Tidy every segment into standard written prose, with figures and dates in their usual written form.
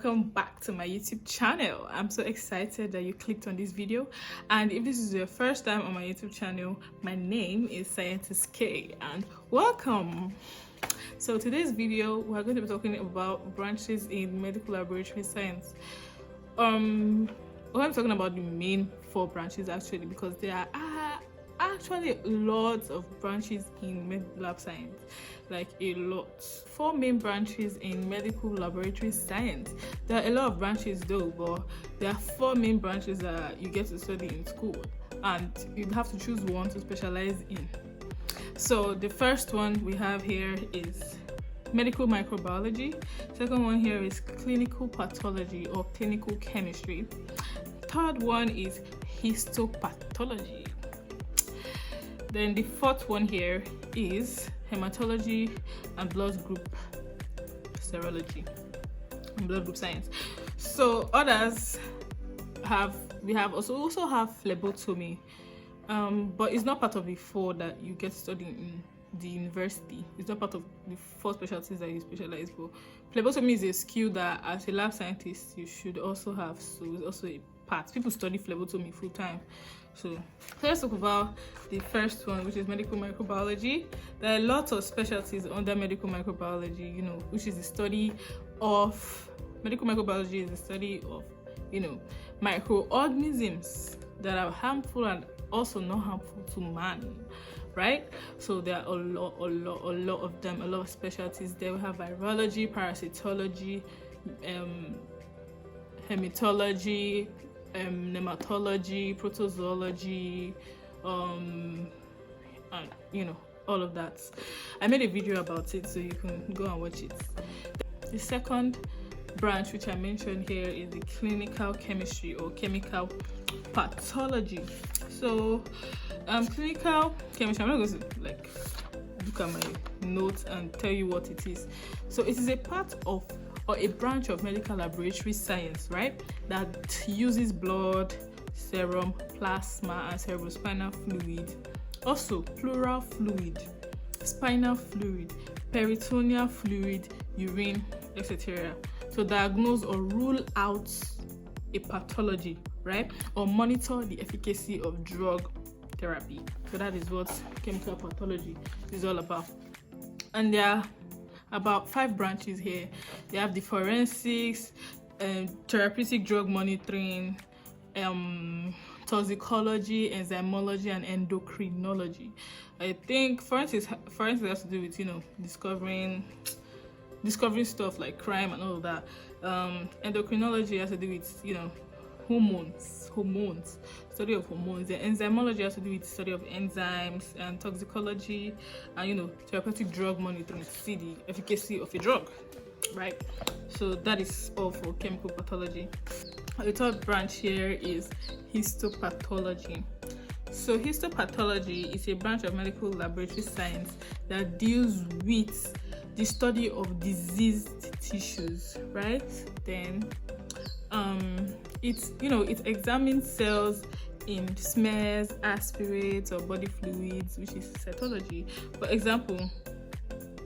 welcome back to my YouTube channel. I'm so excited that you clicked on this video, and if this is your first time on my YouTube channel, my name is Scientist K and welcome. So today's video we're going to be talking about branches in medical laboratory science. We're talking about the main 4 branches actually, because there are actually lots of branches in Medlab science, like a lot. 4 main branches in medical laboratory science. There are a lot of branches though, but there are 4 main branches that you get to study in school, and you'd have to choose one to specialize in. So the first one we have here is medical microbiology. Second one here is clinical pathology or clinical chemistry. Third one is histopathology. Then the 4th one here is hematology and blood group serology and blood group science. So others we also have phlebotomy, but it's not part of the 4 that you get studying in the university. It's not part of the 4 specialties that you specialize for. Phlebotomy is a skill that as a lab scientist you should also have, so it's also a part. People study phlebotomy full time. So let's talk about the first one, which is medical microbiology. There are lots of specialties under medical microbiology, which is the study of medical microbiology is the study of microorganisms that are harmful and also not harmful to man, right? So there are a lot of them, a lot of specialties. There we have virology, parasitology, hematology, nematology, protozoology, and all of that. I made a video about it, so you can go and watch it. The second branch which I mentioned here is the clinical chemistry or chemical pathology. So clinical chemistry, I'm not going to look at my notes and tell you what it is. So it is a part of or a branch of medical laboratory science, right, that uses blood, serum, plasma, and cerebrospinal fluid, also pleural fluid, spinal fluid, peritoneal fluid, urine, etc. to diagnose or rule out a pathology, right, or monitor the efficacy of drug therapy. So that is what chemical pathology is all about. And there are about 5 branches here. They have the forensics, therapeutic drug monitoring, toxicology, enzymology, and endocrinology. I think forensics has to do with discovering stuff like crime and all of that. Endocrinology has to do with hormones, study of hormones. The enzymology has to do with study of enzymes, and toxicology and therapeutic drug monitoring to see the efficacy of a drug, right? So that is all for chemical pathology. The third branch here is histopathology. So histopathology is a branch of medical laboratory science that deals with the study of diseased tissues, right? Then it examines cells in smears, aspirates, or body fluids, which is cytology. For example,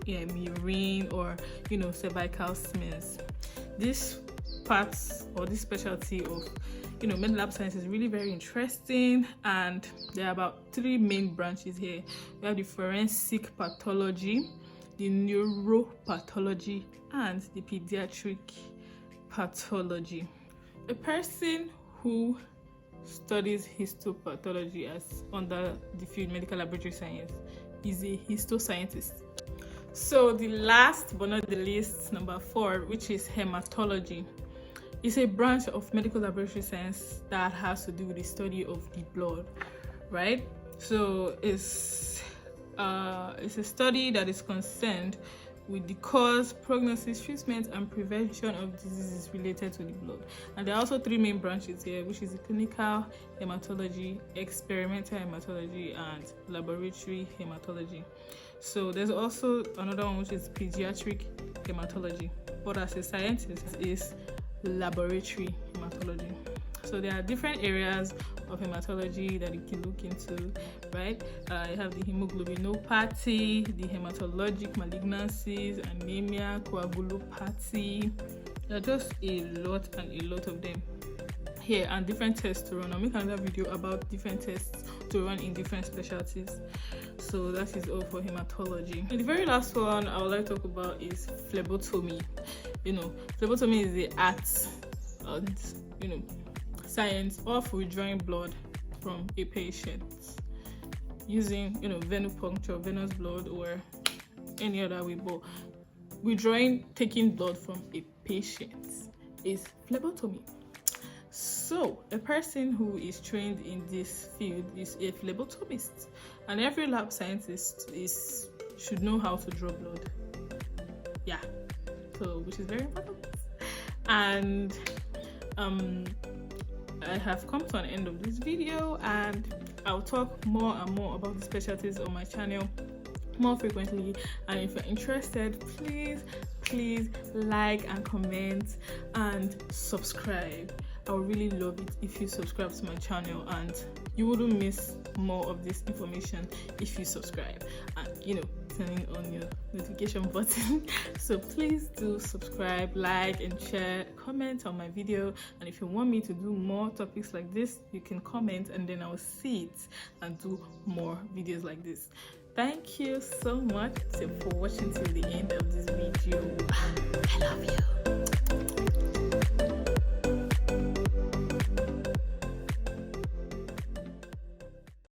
urine or cervical smears. This part or this specialty of Medlab science is really very interesting, and there are about 3 main branches here. We have the forensic pathology, the neuropathology, and the pediatric pathology. A person who studies histopathology as under the field medical laboratory science is a histoscientist. So the last but not the least, number 4, which is hematology, is a branch of medical laboratory science that has to do with the study of the blood, right? So it's a study that is concerned with the cause, prognosis, treatment, and prevention of diseases related to the blood. And there are also 3 main branches here, which is the clinical hematology, experimental hematology, and laboratory hematology. So there's also another one, which is pediatric hematology, but as a scientist is laboratory hematology. So there are different areas of hematology that you can look into, right? You have the hemoglobinopathy, the hematologic malignancies, anemia, coagulopathy, There are just a lot of them here, and different tests to run. I'll make another video about different tests to run in different specialties. So that is all for hematology. And the very last one I would like to talk about is phlebotomy. Phlebotomy is the art and science of withdrawing blood from a patient using venipuncture, venous blood, or any other way, but taking blood from a patient is phlebotomy. So a person who is trained in this field is a phlebotomist, and every lab scientist should know how to draw blood. Yeah, so which is very important. And I have come to an end of this video, and I'll talk more and more about the specialties on my channel more frequently. And if you're interested, please like and comment and subscribe. I would really love it if you subscribe to my channel, and you wouldn't miss more of this information if you subscribe and turning on your notification button. So please do subscribe, like and share, comment on my video. And if you want me to do more topics like this, you can comment, and then I'll see it and do more videos like this. Thank you so much for watching till the end of this video. I love you.